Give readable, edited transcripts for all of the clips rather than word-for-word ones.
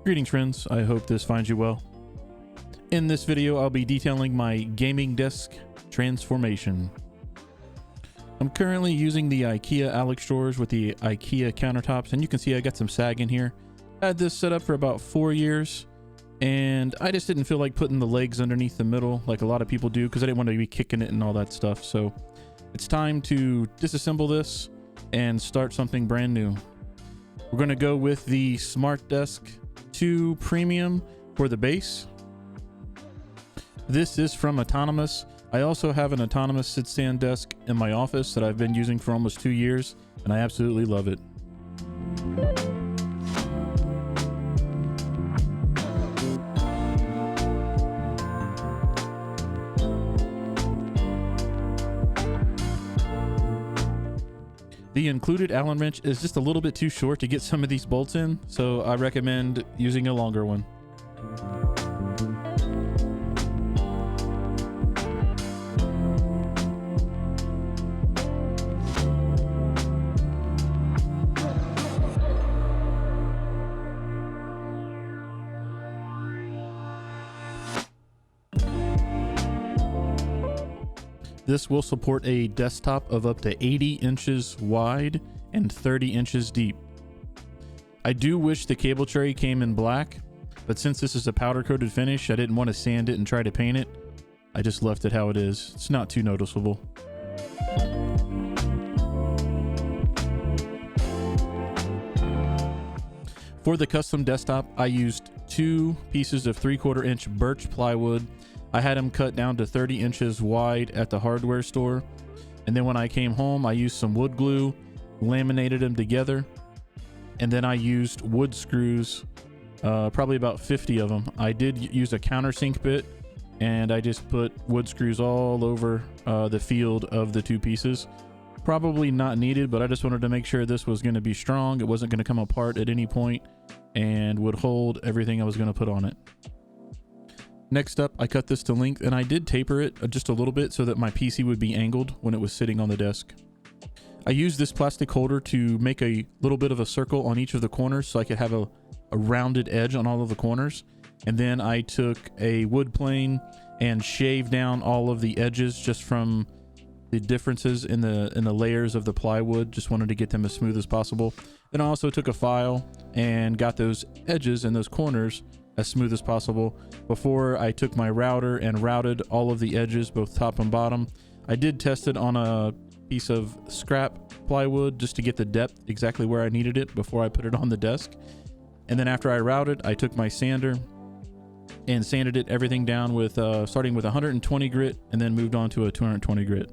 Greetings friends, I hope this finds you well. In this video I'll be detailing my gaming desk transformation. I'm currently using the IKEA Alex drawers with the IKEA countertops, and you can see I got some sag in here. I had this set up for about 4 years, and I just didn't feel like putting the legs underneath the middle like a lot of people do because I didn't want to be kicking it and all that stuff. So it's time to disassemble this and start something brand new. We're going to go with the Smart Desk 2 Premium for the base. This is from Autonomous. I also have an Autonomous sit-stand desk in my office that I've been using for almost 2 years, and I absolutely love it. The included Allen wrench is just a little bit too short to get some of these bolts in, so I recommend using a longer one. This will support a desktop of up to 80 inches wide and 30 inches deep. I do wish the cable tray came in black, but since this is a powder coated finish, I didn't want to sand it and try to paint it. I just left it how it is. It's not too noticeable. For the custom desktop, I used 2 pieces of 3/4 inch birch plywood. I had them cut down to 30 inches wide at the hardware store. And then when I came home, I used some wood glue, laminated them together. And then I used wood screws, probably about 50 of them. I did use a countersink bit, and I just put wood screws all over the field of the 2 pieces. Probably not needed, but I just wanted to make sure this was going to be strong. It wasn't going to come apart at any point and would hold everything I was going to put on it. Next up, I cut this to length, and I did taper it just a little bit so that my PC would be angled when it was sitting on the desk. I used this plastic holder to make a little bit of a circle on each of the corners so I could have a rounded edge on all of the corners. And then I took a wood plane and shaved down all of the edges just from the differences in the layers of the plywood. Just wanted to get them as smooth as possible. Then I also took a file and got those edges and those corners as smooth as possible before I took my router and routed all of the edges, both top and bottom. I did test it on a piece of scrap plywood just to get the depth exactly where I needed it before I put it on the desk. And then after I routed, I took my sander and sanded it everything down with starting with 120 grit and then moved on to a 220 grit.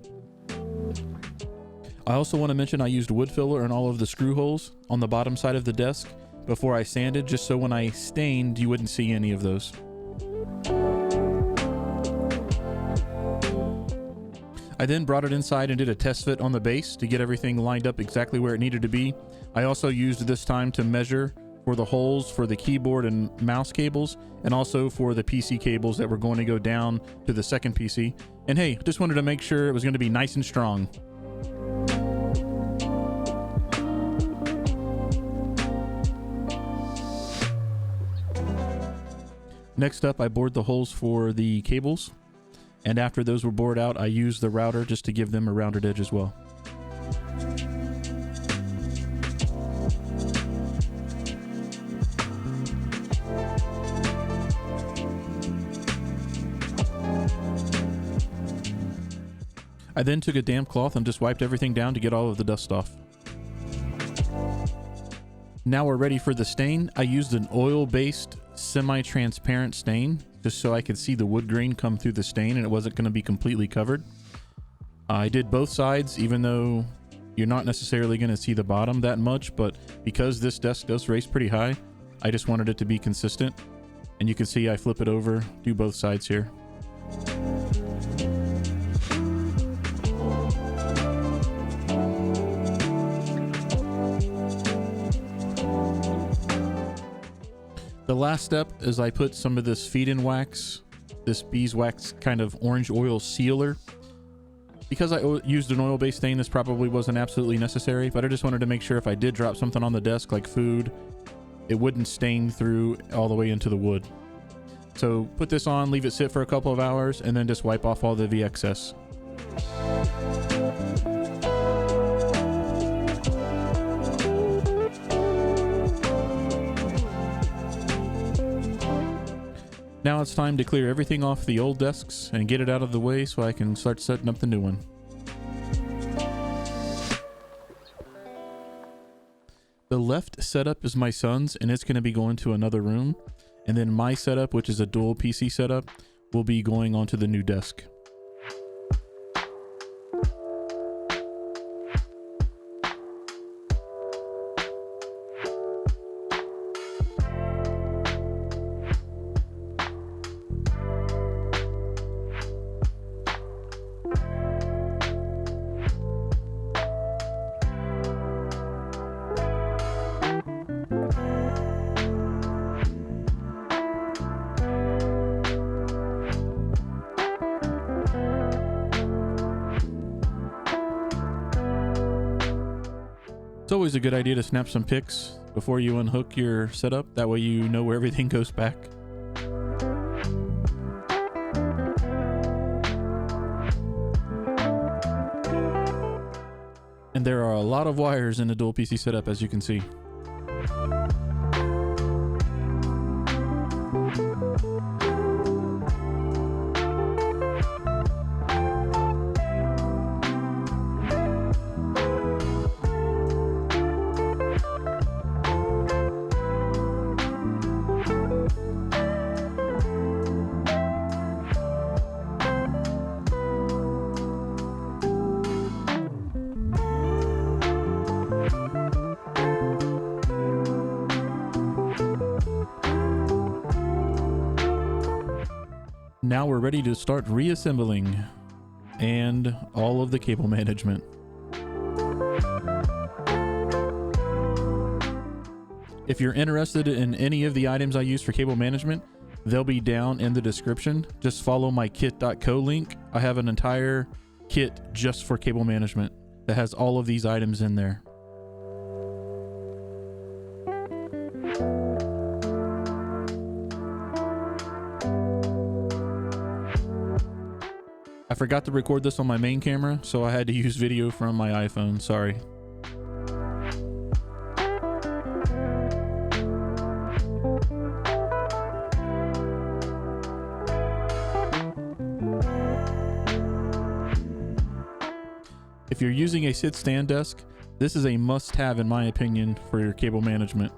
I also want to mention I used wood filler in all of the screw holes on the bottom side of the desk before I sanded, just so when I stained you wouldn't see any of those. I then brought it inside and did a test fit on the base to get everything lined up exactly where it needed to be. I also used this time to measure for the holes for the keyboard and mouse cables, and also for the PC cables that were going to go down to the second PC. And hey, just wanted to make sure it was going to be nice and strong. Next up, I bored the holes for the cables, and after those were bored out, I used the router just to give them a rounded edge as well. I then took a damp cloth and just wiped everything down to get all of the dust off. Now we're ready for the stain. I used an oil-based semi-transparent stain just so I could see the wood grain come through the stain and it wasn't going to be completely covered. I did both sides, even though you're not necessarily going to see the bottom that much, but because this desk does raise pretty high, I just wanted it to be consistent. And you can see I flip it over, do both sides here. The last step is I put some of this feed-in wax, this beeswax kind of orange oil sealer. Because I used an oil-based stain, this probably wasn't absolutely necessary, but I just wanted to make sure if I did drop something on the desk like food, it wouldn't stain through all the way into the wood. So put this on, leave it sit for a couple of hours, and then just wipe off all the excess. Now it's time to clear everything off the old desks and get it out of the way so I can start setting up the new one. The left setup is my son's, and it's going to be going to another room. And then my setup, which is a dual PC setup, will be going onto the new desk. It's always a good idea to snap some pics before you unhook your setup. That way you know where everything goes back. And there are a lot of wires in the dual PC setup, as you can see. Now we're ready to start reassembling and all of the cable management. If you're interested in any of the items I use for cable management, they'll be down in the description. Just follow my kit.co link. I have an entire kit just for cable management that has all of these items in there. I forgot to record this on my main camera, so I had to use video from my iPhone. Sorry. If you're using a sit-stand desk, this is a must-have in my opinion for your cable management.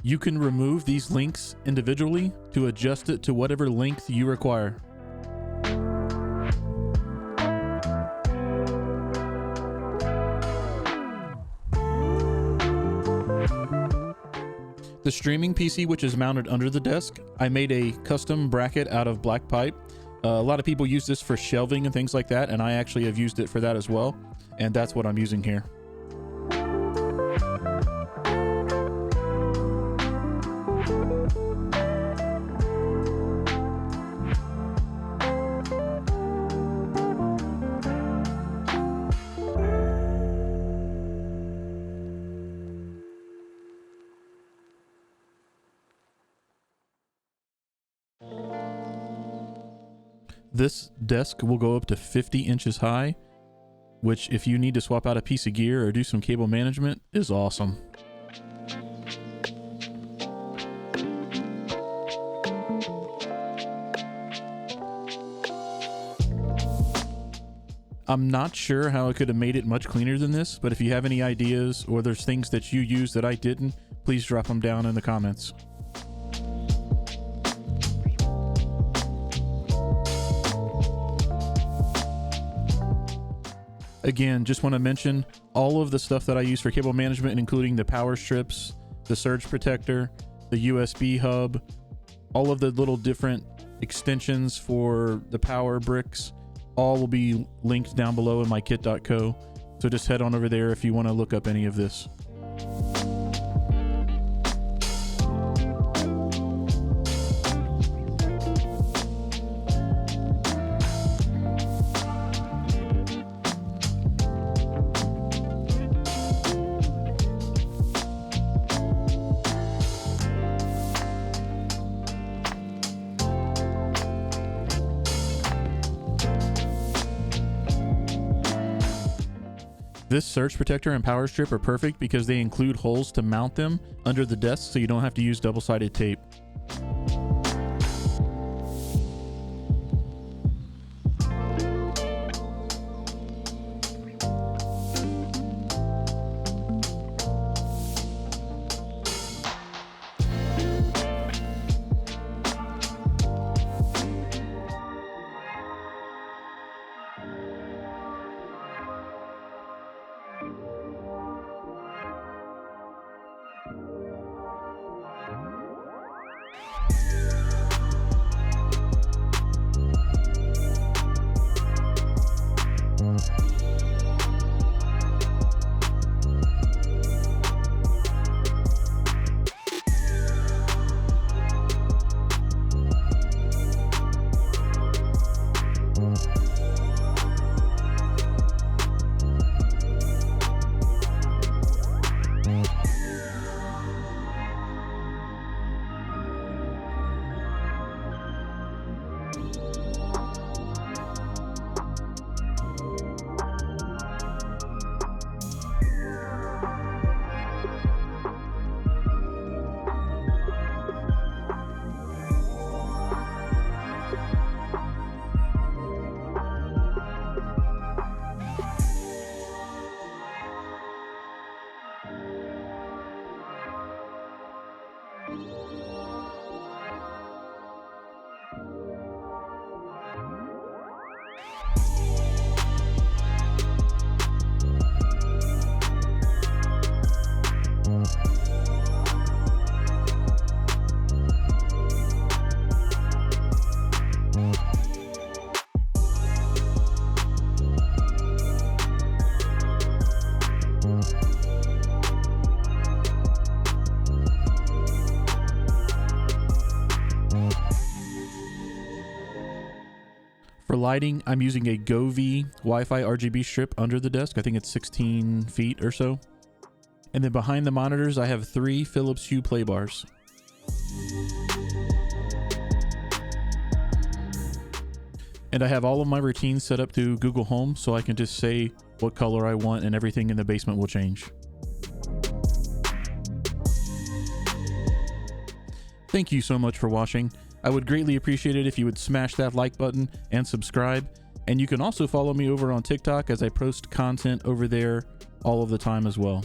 You can remove these links individually to adjust it to whatever length you require. The streaming PC, which is mounted under the desk, I made a custom bracket out of black pipe. A lot of people use this for shelving and things like that, and I actually have used it for that as well, and that's what I'm using here. This desk will go up to 50 inches high, which if you need to swap out a piece of gear or do some cable management is awesome. I'm not sure how I could have made it much cleaner than this, but if you have any ideas or there's things that you use that I didn't, please drop them down in the comments. Again, just want to mention all of the stuff that I use for cable management, including the power strips, the surge protector, the USB hub, all of the little different extensions for the power bricks, all will be linked down below in my kit.co. So just head on over there if you want to look up any of this. This surge protector and power strip are perfect because they include holes to mount them under the desk so you don't have to use double-sided tape. For lighting, I'm using a govi Wi-Fi RGB strip under the desk. I think it's 16 feet or so. And then behind the monitors, I have 3 Philips Hue play bars. And I have all of my routines set up through Google Home, so I can just say what color I want and everything in the basement will change. Thank you so much for watching. I would greatly appreciate it if you would smash that like button and subscribe. And you can also follow me over on TikTok as I post content over there all of the time as well.